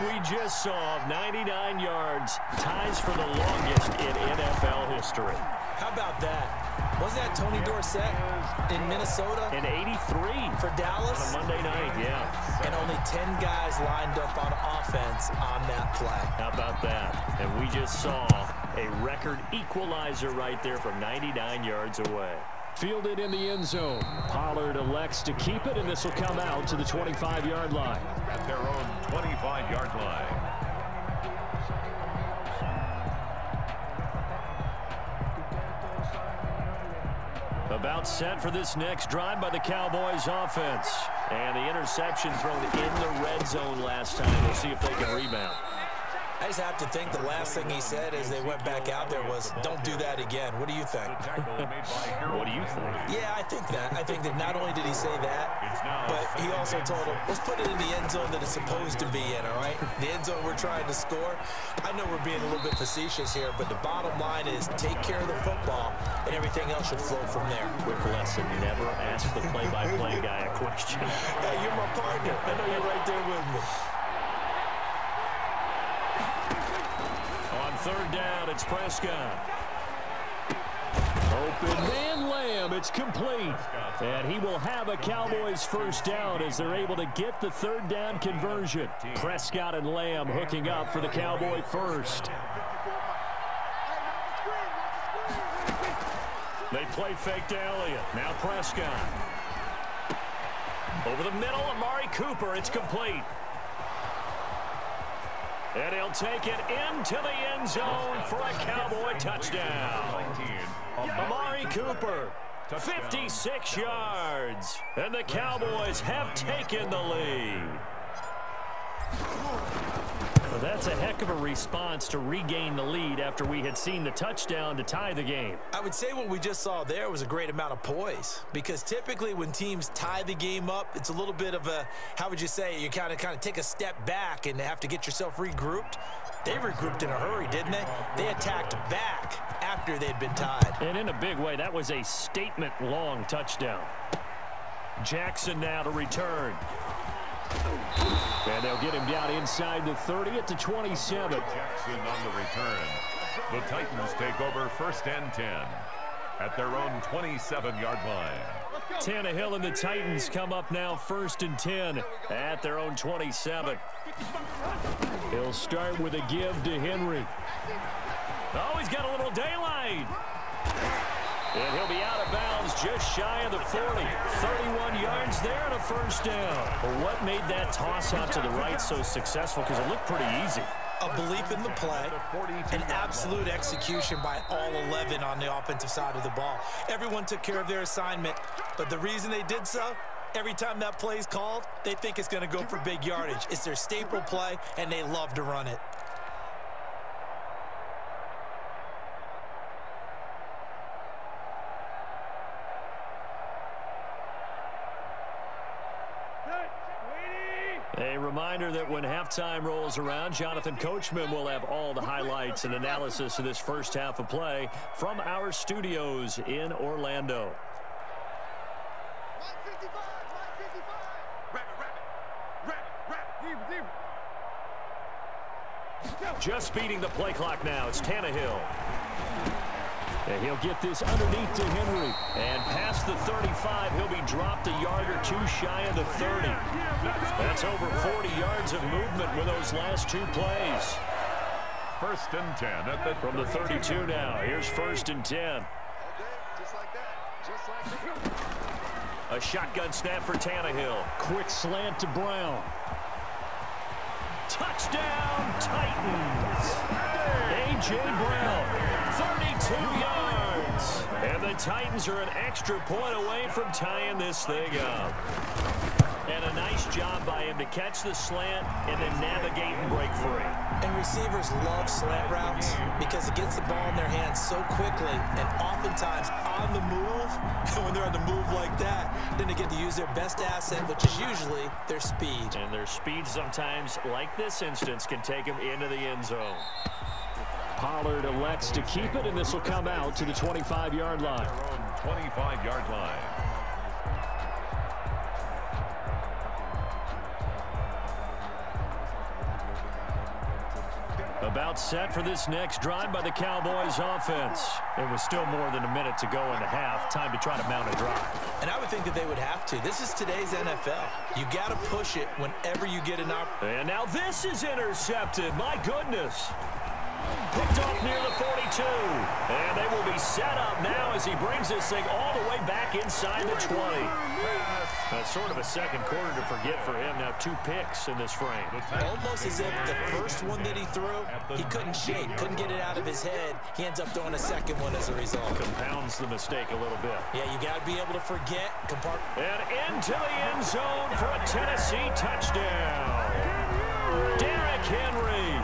we just saw of 99 yards ties for the longest in NFL history. How about that? Wasn't that Tony Dorsett in Minnesota? In 83. For Dallas? On a Monday night, yeah. And only 10 guys lined up on offense on that play. How about that? And we just saw a record equalizer right there from 99 yards away. Fielded in the end zone. Pollard elects to keep it, and this will come out to the 25-yard line. At their own 25-yard line. About set for this next drive by the Cowboys offense. And the interception thrown in the red zone last time. We'll see if they can rebound. I just have to think the last thing he said as they went back out there was, don't do that again. What do you think? What do you think? Yeah, I think that. I think that not only did he say that, but he also told him, let's put it in the end zone that it's supposed to be in, all right? The end zone we're trying to score. I know we're being a little bit facetious here, but the bottom line is take care of the football, and everything else should flow from there. Quick lesson, never ask the play-by-play guy a question. Hey, you're my partner. I know you're right there with me. Third down, it's Prescott. Open man Lamb, it's complete. And he will have a Cowboys first down as they're able to get the third down conversion. Prescott and Lamb hooking up for the Cowboy first. They play fake to Elliott. Now Prescott. Over the middle, Amari Cooper, it's complete. And he'll take it into the end zone for a Cowboy touchdown. Amari Cooper, 56 yards. And the Cowboys have taken the lead. Well, that's a heck of a response to regain the lead after we had seen the touchdown to tie the game. I would say what we just saw there was a great amount of poise, because typically when teams tie the game up, it's a little bit of a, how would you say, you kind of take a step back and have to get yourself regrouped. They regrouped in a hurry, didn't they? They attacked back after they'd been tied. And in a big way, that was a statement-long touchdown. Jackson now to return. And they'll get him down inside the 30 at the 27. Jackson on the return. The Titans take over first and 10 at their own 27-yard line. Tannehill and the Titans come up now first and 10 at their own 27. He'll start with a give to Henry. Oh, he's got a little daylight. And he'll be out of bounds just shy of the 40. 31 yards there and a first down. Well, what made that toss out to the right so successful? Because it looked pretty easy. A belief in the play, an absolute execution by all 11 on the offensive side of the ball. Everyone took care of their assignment, but the reason they did so, every time that play is called, they think it's going to go for big yardage. It's their staple play, and they love to run it. A reminder that when halftime rolls around, Jonathan Coachman will have all the highlights and analysis of this first half of play from our studios in Orlando. Just beating the play clock now. It's Tannehill. And he'll get this underneath to Henry. And past the 35, he'll be dropped a yard or two shy of the 30. That's over 40 yards of movement with those last two plays. First and 10 at the from the 32 now. Here's first and 10. A shotgun snap for Tannehill. Quick slant to Brown. Touchdown, Titans. A.J. Brown, 32 yards. And the Titans are an extra point away from tying this thing up. And a nice job by him to catch the slant and then navigate and break free. And receivers love slant routes because it gets the ball in their hands so quickly and oftentimes on the move. And when they're on the move like that, then they get to use their best asset, which is usually their speed. And their speed sometimes, like this instance, can take them into the end zone. Pollard elects to keep it, and this will come out to the 25-yard line. Their own 25-yard line. About set for this next drive by the Cowboys offense. It was still more than a minute to go in the half. Time to try to mount a drive. And I would think that they would have to. This is today's NFL. You got to push it whenever you get an opportunity. And now this is intercepted. My goodness. Picked off near the 42. And they will be set up now as he brings this thing all the way back inside the 20. That's sort of a second quarter to forget for him. Now 2 picks in this frame. Almost as if the first one that he threw, he couldn't shake, couldn't get it out of his head. He ends up throwing a second one as a result. Compounds the mistake a little bit. Yeah, you got to be able to forget. And into the end zone for a Tennessee touchdown. Derrick Henry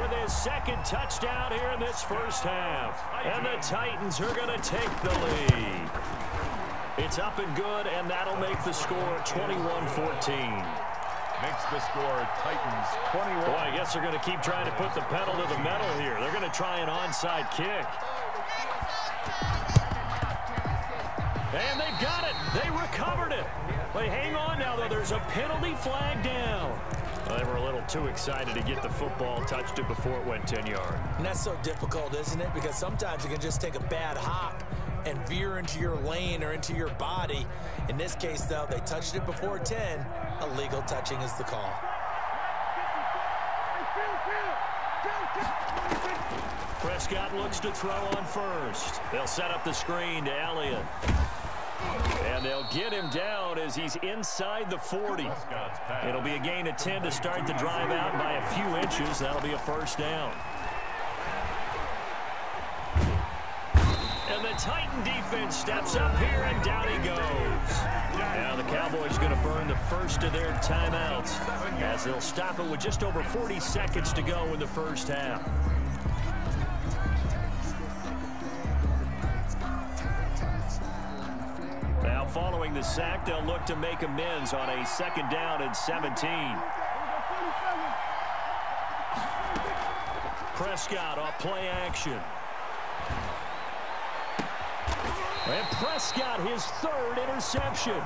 with his second touchdown here in this first half. And the Titans are going to take the lead. It's up and good, and that'll make the score 21-14. Makes the score Titans 21. Boy, I guess they're going to keep trying to put the pedal to the metal here. They're going to try an onside kick. And they've got it. They recovered it. But hang on now, though. There's a penalty flag down. Well, they were a little too excited to get the football, touched it before it went 10 yards. And that's so difficult, isn't it? Because sometimes you can just take a bad hop and veer into your lane or into your body. In this case, though, they touched it before 10. Illegal touching is the call. Prescott looks to throw on first. They'll set up the screen to Elliott. And they'll get him down as he's inside the 40. It'll be a gain of 10 to start the drive out by a few inches. That'll be a first down. And the Titan defense steps up here, and down he goes. Now the Cowboys going to burn the first of their timeouts as they'll stop it with just over 40 seconds to go in the first half. Now following the sack, they'll look to make amends on a second down and 17. Prescott off play action. And Prescott, his third interception.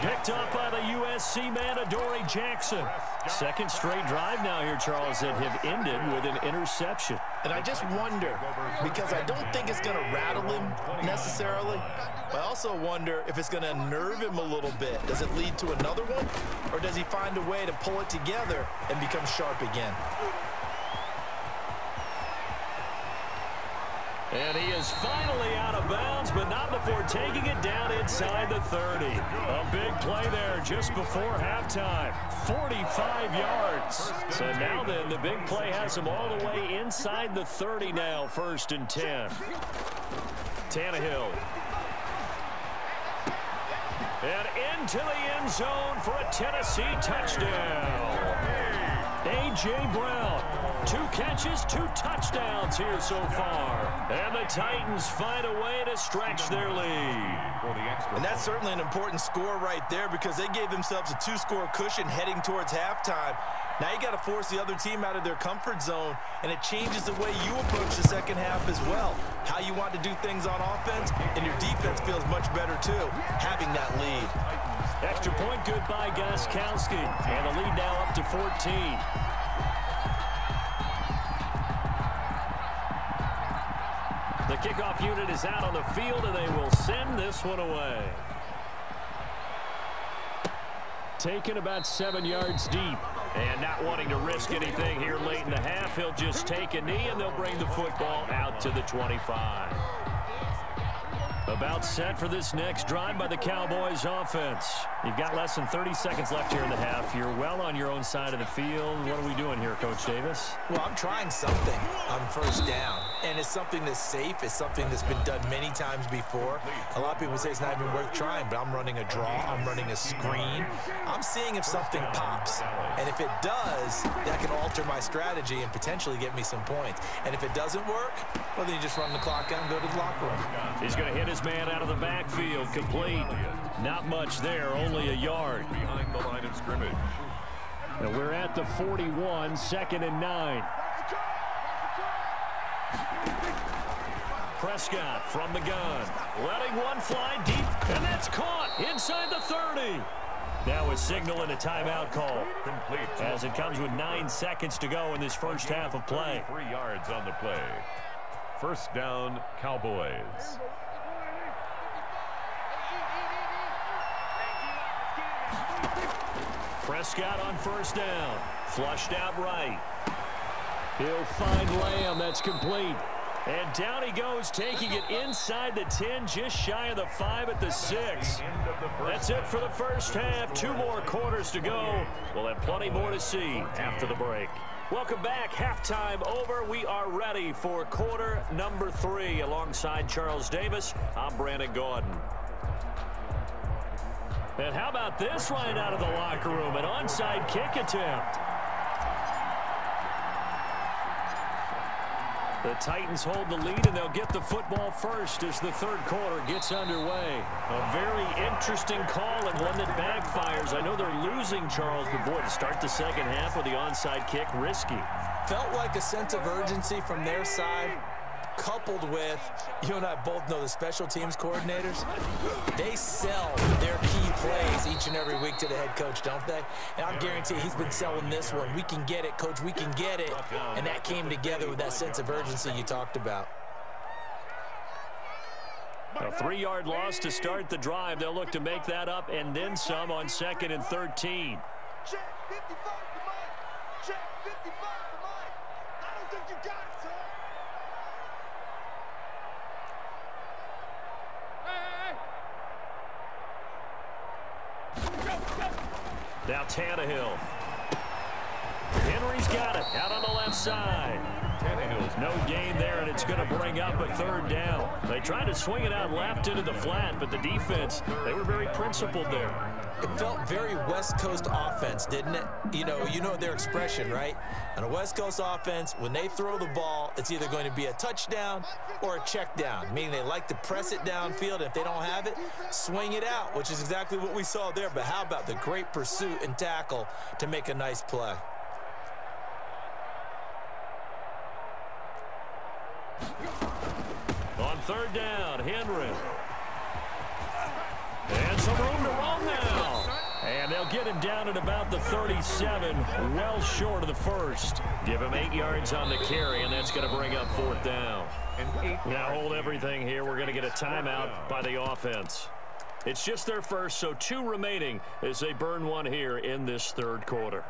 Picked up by the USC man, Adoree Jackson. Second straight drive now here, Charles, that have ended with an interception. And I just wonder, because I don't think it's going to rattle him necessarily, but I also wonder if it's going to unnerve him a little bit. Does it lead to another one, or does he find a way to pull it together and become sharp again? And he is finally out of bounds, but not before taking it down inside the 30. A big play there just before halftime. 45 yards. So now then, the big play has him all the way inside the 30 now, 1st and 10. Tannehill. And into the end zone for a Tennessee touchdown. A.J. Brown. 2 catches, 2 touchdowns here so far. And the Titans find a way to stretch their lead. And that's certainly an important score right there, because they gave themselves a 2-score cushion heading towards halftime. Now you got to force the other team out of their comfort zone, and it changes the way you approach the second half as well. How you want to do things on offense, and your defense feels much better too, having that lead. Extra point good by Gostkowski, and the lead now up to 14. The kickoff unit is out on the field, and they will send this one away. Taken about 7 yards deep. And not wanting to risk anything here late in the half, he'll just take a knee, and they'll bring the football out to the 25. About set for this next drive by the Cowboys offense. You've got less than 30 seconds left here in the half. You're well on your own side of the field. What are we doing here, Coach Davis? Well, I'm trying something on 1st down, and it's something that's safe. It's something that's been done many times before. A lot of people say it's not even worth trying, but I'm running a draw. I'm running a screen. I'm seeing if something pops, and if it does, that can alter my strategy and potentially get me some points. And if it doesn't work, well, then you just run the clock out and go to the locker room. He's going to hit his man out of the backfield, complete. Not much there, only a yard. Behind the line of scrimmage. And we're at the 41, 2nd and 9. Prescott from the gun, letting one fly deep, and that's caught inside the 30. Now a signal and a timeout call. Complete. As it comes with 9 seconds to go in this first half of play. 3 yards on the play. First down, Cowboys. Prescott on first down. Flushed out right. He'll find Lamb. That's complete. And down he goes, taking it inside the 10, just shy of the 5 at the 6. That's it for the first half. 2 more quarters to go. We'll have plenty more to see after the break. Welcome back. Halftime over. We are ready for quarter number 3. Alongside Charles Davis, I'm Brandon Gordon. And how about this right out of the locker room? An onside kick attempt. The Titans hold the lead, and they'll get the football first as the third quarter gets underway. A very interesting call and one that backfires. I know they're losing, Charles, but boy, to start the second half with the onside kick, risky. Felt like a sense of urgency from their side, coupled with, you and I both know the special teams coordinators, they sell their key plays each and every week to the head coach, don't they? And I guarantee he's been selling this one. We can get it, coach, we can get it. And that came together with that sense of urgency you talked about. A 3-yard loss to start the drive. They'll look to make that up and then some on 2nd and 13. Check 55 to Mike. Check 55 to Mike. I don't think you got it, son. Now Tannehill. Henry's got it out on the left side. Tannehill's no gain there, and it's going to bring up a 3rd down. They tried to swing it out left into the flat, but the defense, they were very principled there. It felt very West Coast offense, didn't it? You know their expression, right? On a West Coast offense, when they throw the ball, it's either going to be a touchdown or a check down, meaning they like to press it downfield. If they don't have it, swing it out, which is exactly what we saw there. But how about the great pursuit and tackle to make a nice play? On 3rd down, Henry. And some room to run now. And they'll get him down at about the 37, well short of the first. Give him 8 yards on the carry, and that's going to bring up 4th down. Now hold everything here. We're going to get a timeout by the offense. It's just their first, so 2 remaining as they burn one here in this 3rd quarter.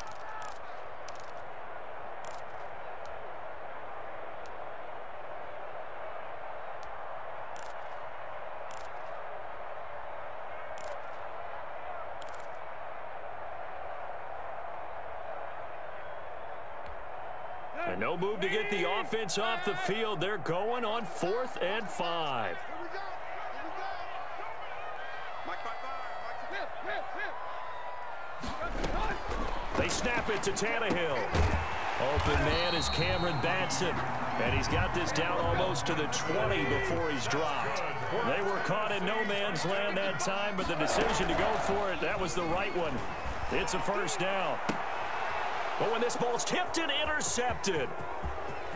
And no move to get the offense off the field. They're going on 4th and 5. They snap it to Tannehill. Open man is Cameron Batson. And he's got this down almost to the 20 before he's dropped. They were caught in no man's land that time, but the decision to go for it, that was the right one. It's a 1st down. But when this ball's tipped and intercepted.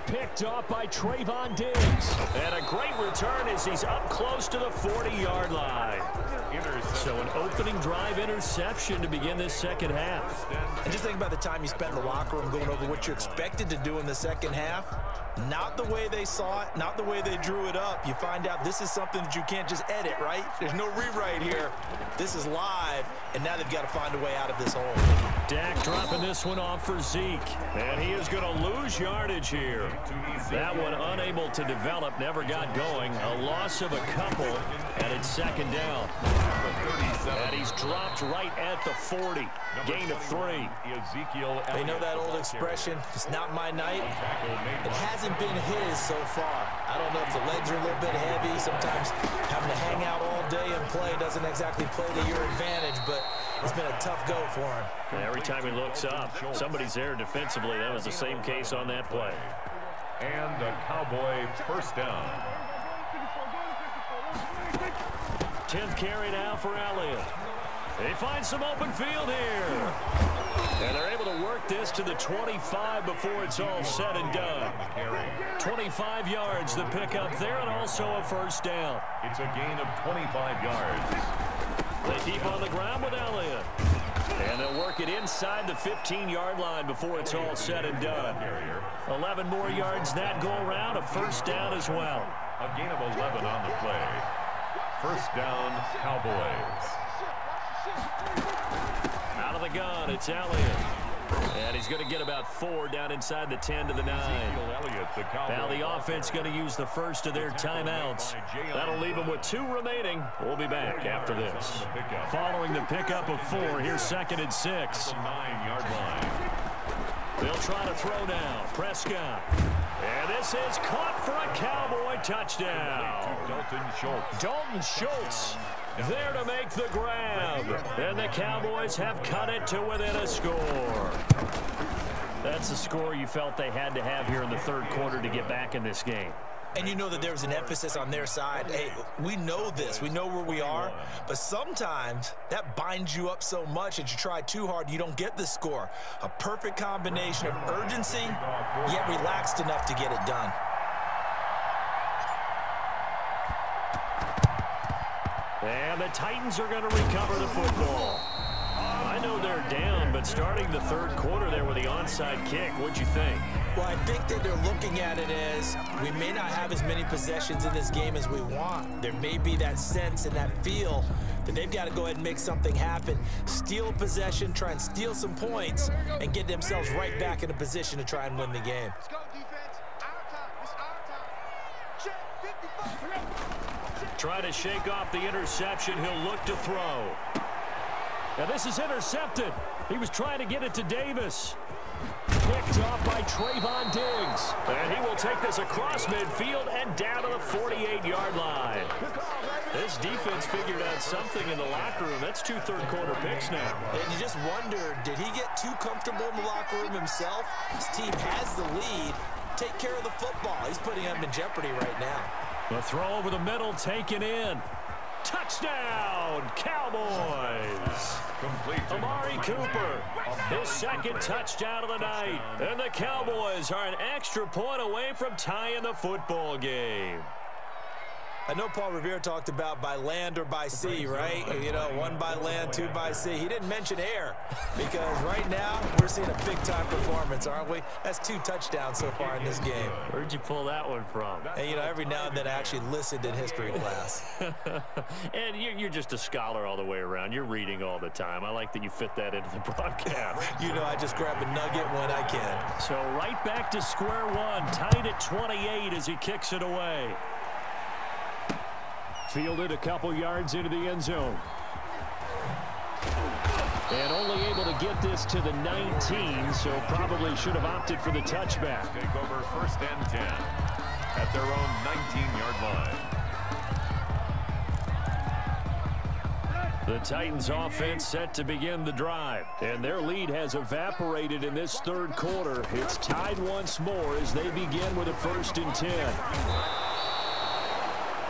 Picked off by Trayvon Diggs. And a great return as he's up close to the 40-yard line. So an opening drive interception to begin this second half. And just think about the time you spent in the locker room going over what you expected to do in the second half. Not the way they saw it, not the way they drew it up. You find out this is something that you can't just edit, right? There's no rewrite here. This is live, and now they've got to find a way out of this hole. Dak dropping this one off for Zeke. And he is going to lose yardage here. That one unable to develop, never got going. A loss of a couple, and it's 2nd down. And he's dropped right at the 40. Gain of 3. They know that old expression, it's not my night. It hasn't been his so far. I don't know if the legs are a little bit heavy. Sometimes having to hang out all day and play doesn't exactly play to your advantage, but it's been a tough go for him. And every time he looks up, somebody's there defensively. That was the same case on that play. And a Cowboy 1st down. 10th carry now for Elliott. They find some open field here. And they're able to work this to the 25 before it's all said and done. 25 yards the pickup there, and also a 1st down. It's a gain of 25 yards. They keep on the ground with Elliott. And they'll work it inside the 15-yard line before it's all said and done. 11 more yards that go around, a first down as well. A gain of 11 on the play. First down, Cowboys. Out of the gun, it's Elliott. And he's going to get about 4 down inside the 10 to the 9. Now the offense going to use the first of their timeouts. That'll leave them with 2 remaining. We'll be back after this. Following the pickup of 4, here's 2nd and 6. 9-yard line. They'll try to throw now. Prescott. And this is caught for a Cowboy touchdown. Dalton Schultz there to make the grab. And the Cowboys have cut it to within a score. That's the score you felt they had to have here in the third quarter to get back in this game. And you know that there's an emphasis on their side. Hey, we know this. We know where we are. But sometimes that binds you up so much that you try too hard, you don't get the score. A perfect combination of urgency, yet relaxed enough to get it done. And the Titans are going to recover the football. I know they're down, but starting the third quarter there with the onside kick, what'd you think? Well, I think that they're looking at it as we may not have as many possessions in this game as we want. There may be that sense and that feel that they've got to go ahead and make something happen, steal possession, try and steal some points, and get themselves right back in a position to try and win the game. Let's go, defense. Our time. It's our time. Check 55. Try to shake off the interception. He'll look to throw. Now this is intercepted. He was trying to get it to Davis. Picked off by Trayvon Diggs. And he will take this across midfield and down to the 48-yard line. This defense figured out something in the locker room. That's 2 third-quarter picks now. And you just wonder, did he get too comfortable in the locker room himself? His team has the lead. Take care of the football. He's putting them in jeopardy right now. The throw over the middle taken in. Touchdown, Cowboys. Amari Cooper, his 2nd touchdown of the night. And the Cowboys are an extra point away from tying the football game. I know Paul Revere talked about by land or by sea, right? You know, 1 by land, 2 by sea. He didn't mention air because right now we're seeing a big-time performance, aren't we? That's 2 touchdowns so far in this game. Where'd you pull that one from? And, you know, every now and then I actually listened in history class. And you're just a scholar all the way around. You're reading all the time. I like that you fit that into the broadcast. You know, I just grab a nugget when I can. So right back to square one, tied at 28 as he kicks it away. Fielded a couple yards into the end zone. And only able to get this to the 19, so probably should have opted for the touchback. Take over 1st and 10 at their own 19-yard line. The Titans offense set to begin the drive, and their lead has evaporated in this third quarter. It's tied once more as they begin with a 1st and 10.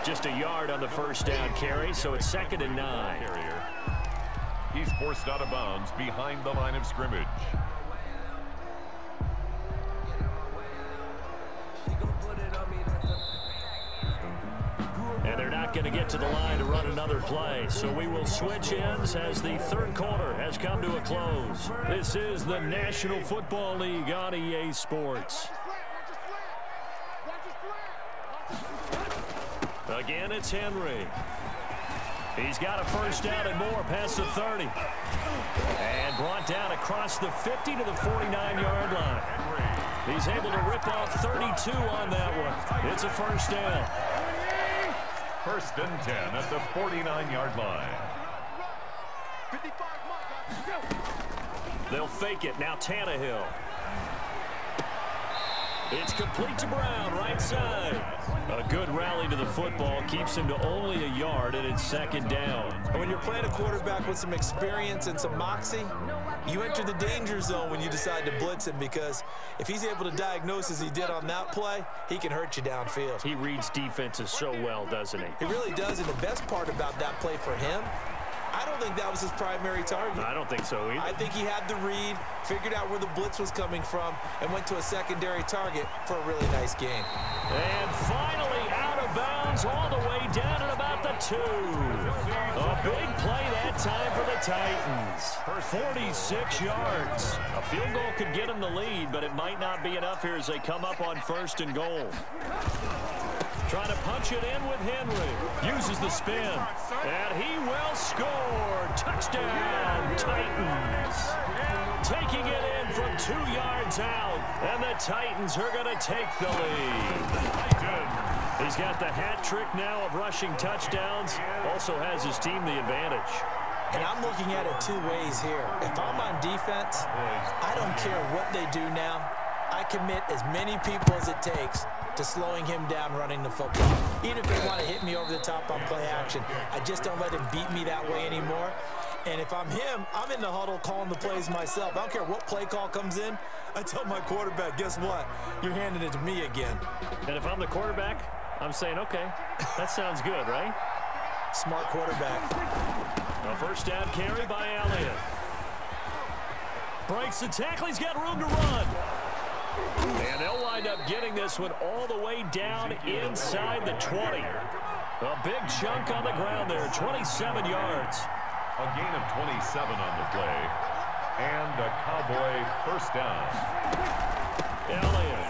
Just a yard on the first down carry, so it's 2nd and 9. He's forced out of bounds behind the line of scrimmage. And they're not going to get to the line to run another play, so we will switch ends as the third quarter has come to a close. This is the National Football League on EA Sports. Again, it's Henry. He's got a first down and more past the 30. And brought down across the 50 to the 49-yard line. He's able to rip off 32 on that one. It's a first down. 1st and 10 at the 49-yard line. They'll fake it. Now Tannehill. It's complete to Brown, right side. A good rally to the football keeps him to only a yard, and it's 2nd down. When you're playing a quarterback with some experience and some moxie, you enter the danger zone when you decide to blitz him, because if he's able to diagnose as he did on that play, he can hurt you downfield. He reads defenses so well, doesn't he? He really does, and the best part about that play for him, I don't think that was his primary target. I don't think so either. I think he had the read, figured out where the blitz was coming from, and went to a secondary target for a really nice gain. And finally out of bounds all the way down at about the 2. A big play that time for the Titans. 46 yards. A field goal could get them the lead, but it might not be enough here as they come up on 1st and goal. Trying to punch it in with Henry. Uses the spin. And he will score. Touchdown, Titans. Taking it in from 2 yards out. And the Titans are going to take the lead. He's got the hat trick now of rushing touchdowns. Also has his team the advantage. And I'm looking at it 2 ways here. If I'm on defense, I don't care what they do now. I commit as many people as it takes to slowing him down running the football. Even if they want to hit me over the top on play action, I just don't let him beat me that way anymore. And if I'm him, I'm in the huddle calling the plays myself. I don't care what play call comes in. I tell my quarterback, guess what? You're handing it to me again. And if I'm the quarterback, I'm saying, okay, that sounds good, right? Smart quarterback. A first down carry by Elliott. Breaks the tackle. He's got room to run. And they'll wind up getting this one all the way down inside the 20. A big chunk on the ground there, 27 yards. A gain of 27 on the play. And a Cowboy first down. Elliott.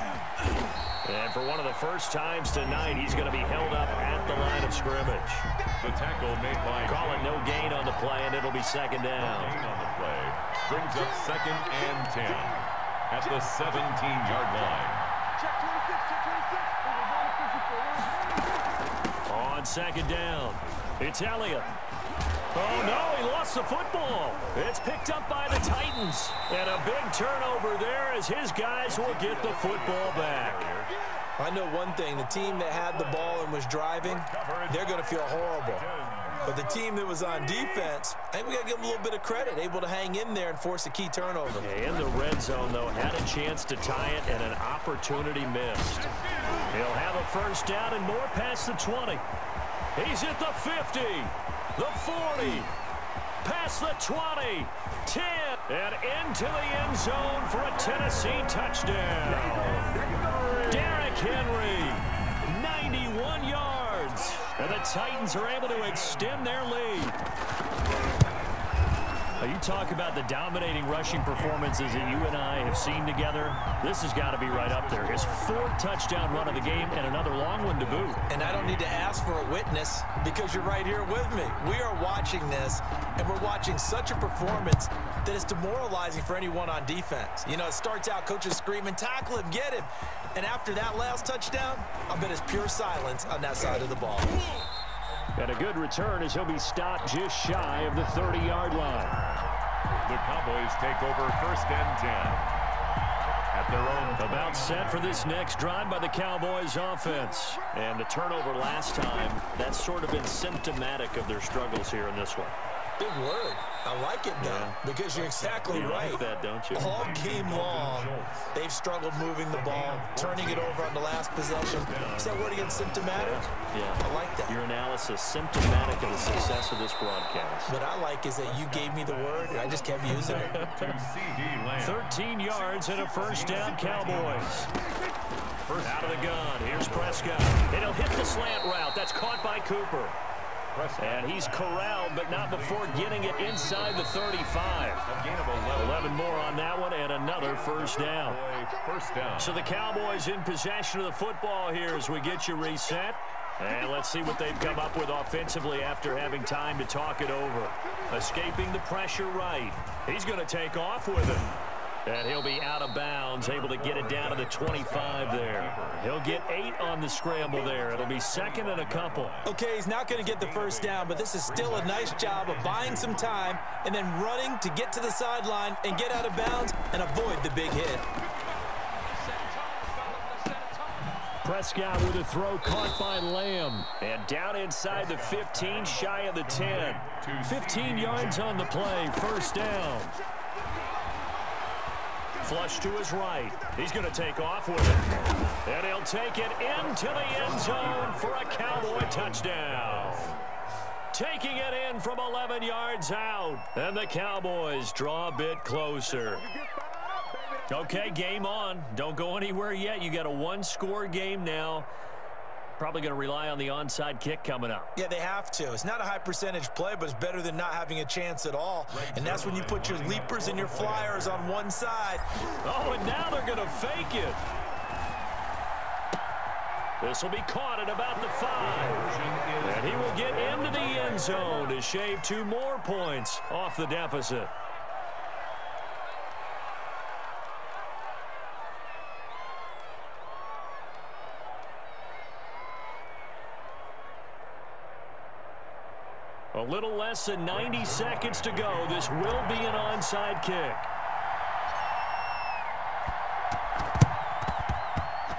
And for one of the first times tonight, he's going to be held up at the line of scrimmage. The tackle made by... Call it no gain on the play, and it'll be second down. No gain on the play. Brings up 2nd and 10 at the 17-yard line. On second down, it's Elliott. Oh, no, he lost the football. It's picked up by the Titans. And a big turnover there as his guys will get the football back. I know one thing. The team that had the ball and was driving, they're going to feel horrible. But the team that was on defense, I think we got to give them a little bit of credit, able to hang in there and force a key turnover. In the red zone, though, had a chance to tie it and an opportunity missed. He'll have a first down and more past the 20. He's at the 50, the 40, past the 20, 10, and into the end zone for a Tennessee touchdown. Derrick Henry, 91 yards. And the Titans are able to extend their lead. Now you talk about the dominating rushing performances that you and I have seen together. This has got to be right up there. His 4th touchdown run of the game and another long one to boot. And I don't need to ask for a witness because you're right here with me. We are watching this, and we're watching such a performance that it's demoralizing for anyone on defense. You know, it starts out coaches screaming, tackle him, get him. And after that last touchdown, I bet it's pure silence on that side of the ball. And a good return as he'll be stopped just shy of the 30-yard line. The Cowboys take over 1st and 10 at their own. About set for this next drive by the Cowboys offense. And the turnover last time, that's sort of been symptomatic of their struggles here in this one. Big word. I like it, though, because you're exactly right. Like that, don't you? All game long, they've struggled moving the ball, turning it over on the last possession. Is that word again, symptomatic? Yeah. I like that. Your analysis, symptomatic of the success of this broadcast. What I like is that you gave me the word, and I just kept using it. 13 yards and a first down, Cowboys. Out of the gun, here's Prescott. And he'll hit the slant route. That's caught by Cooper. And he's corralled, but not before getting it inside the 35. A gain of 11 more on that one, and another first down. So the Cowboys in possession of the football here as we get you reset. And let's see what they've come up with offensively after having time to talk it over. Escaping the pressure right. He's going to take off with it. And he'll be out of bounds, able to get it down to the 25 there. He'll get 8 on the scramble there. It'll be 2nd and a couple. Okay, he's not going to get the first down, but this is still a nice job of buying some time and then running to get to the sideline and get out of bounds and avoid the big hit. Prescott with a throw caught by Lamb. And down inside the 15, shy of the 10. 15 yards on the play, first down. Flush to his right. He's going to take off with it. And he'll take it into the end zone for a Cowboy touchdown. Taking it in from 11 yards out. And the Cowboys draw a bit closer. Okay, game on. Don't go anywhere yet. You got a 1-score game now. Probably going to rely on the onside kick coming up. Yeah, they have to. It's not a high percentage play, but it's better than not having a chance at all. And that's when you put your leapers and your flyers on one side. Oh, and now they're going to fake it. This will be caught at about the 5. And he will get into the end zone to shave 2 more points off the deficit. A little less than 90 seconds to go. This will be an onside kick.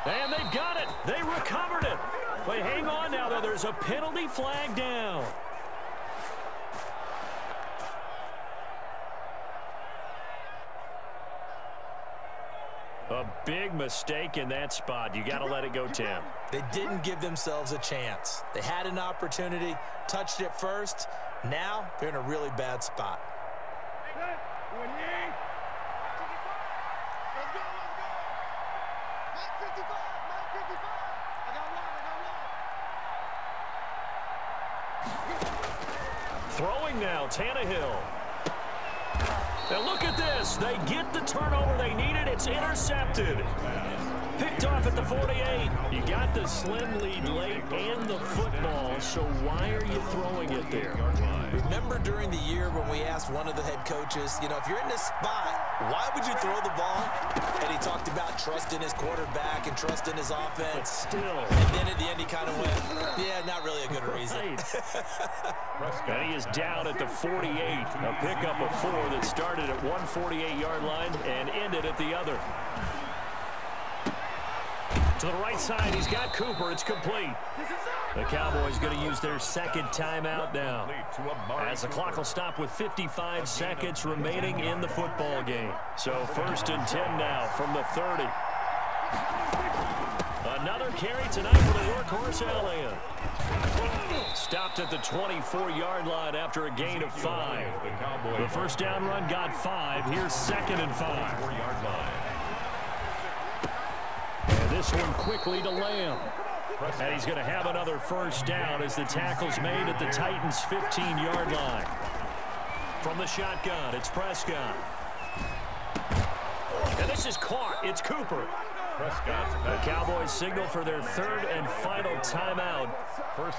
And they've got it. They recovered it. Wait, hang on now, though. There's a penalty flag down. A big mistake in that spot. You got to let it go, Tim. They didn't give themselves a chance. They had an opportunity, touched it first. Now they're in a really bad spot. Throwing now, Tannehill. Now look at this. They get the turnover they needed. It's intercepted. Picked off at the 48. You got the slim lead late and the football, so why are you throwing it there? Remember during the year when we asked one of the head coaches, you know, if you're in this spot, why would you throw the ball? And he talked about trust in his quarterback and trust in his offense. But still. And then at the end he kind of went, yeah, not really a good reason. And he is down at the 48. A pickup of 4 that started at 148-yard line and ended at the other. To the right side, he's got Cooper. It's complete. The Cowboys going to use their second timeout now, as the clock will stop with 55 seconds remaining in the football game. So 1st and 10 now from the 30. Another carry tonight for the workhorse Elliott. Stopped at the 24-yard line after a gain of 5. The first down run got 5. Here's 2nd and 5. And this one quickly to Lamb. And he's going to have another first down as the tackle's made at the Titans' 15-yard line. From the shotgun, it's Prescott. And this is caught. It's Cooper. The Cowboys signal for their 3rd and final timeout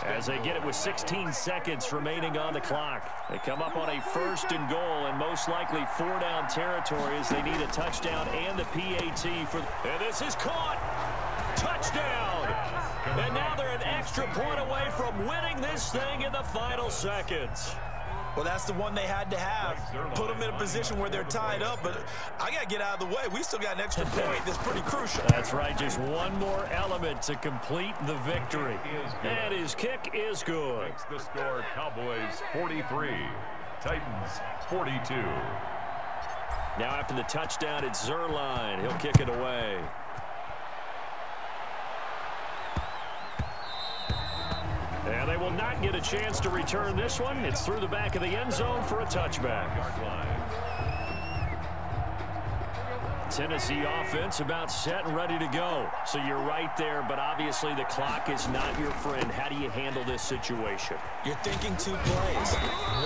as they get it with 16 seconds remaining on the clock. They come up on a 1st and goal and most likely 4-down territory as they need a touchdown and the PAT for. And this is caught. Touchdown. And now they're an extra point away from winning this thing in the final seconds. Well, that's the one they had to have. Put them in a position where they're tied up, but I got to get out of the way. We still got an extra point that's pretty crucial. That's right. Just one more element to complete the victory. And his kick is good. Makes the score Cowboys 43, Titans 42. Now after the touchdown, it's Zerline. He'll kick it away. And they will not get a chance to return this one. It's through the back of the end zone for a touchback. Tennessee offense about set and ready to go. So you're right there, but obviously the clock is not your friend. How do you handle this situation? You're thinking 2 plays.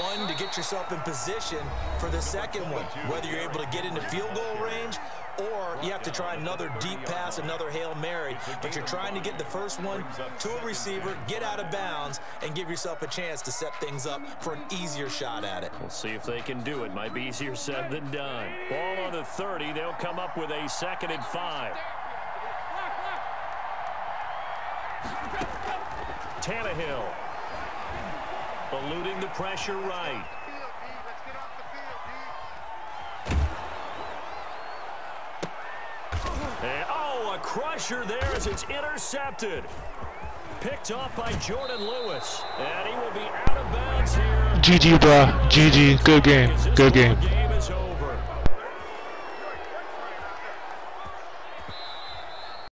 One, to get yourself in position for the second one, whether you're able to get into field goal range or you have to try another deep pass, another Hail Mary. But you're trying to get the first one to a receiver, get out of bounds, and give yourself a chance to set things up for an easier shot at it. We'll see if they can do it. Might be easier said than done. Ball on the 30. They'll come up with a 2nd and 5. Tannehill eluding the pressure right. And, oh, a crusher there as it's intercepted. Picked off by Jordan Lewis. And he will be out of bounds here. GG, bro. GG. Good game. Good game.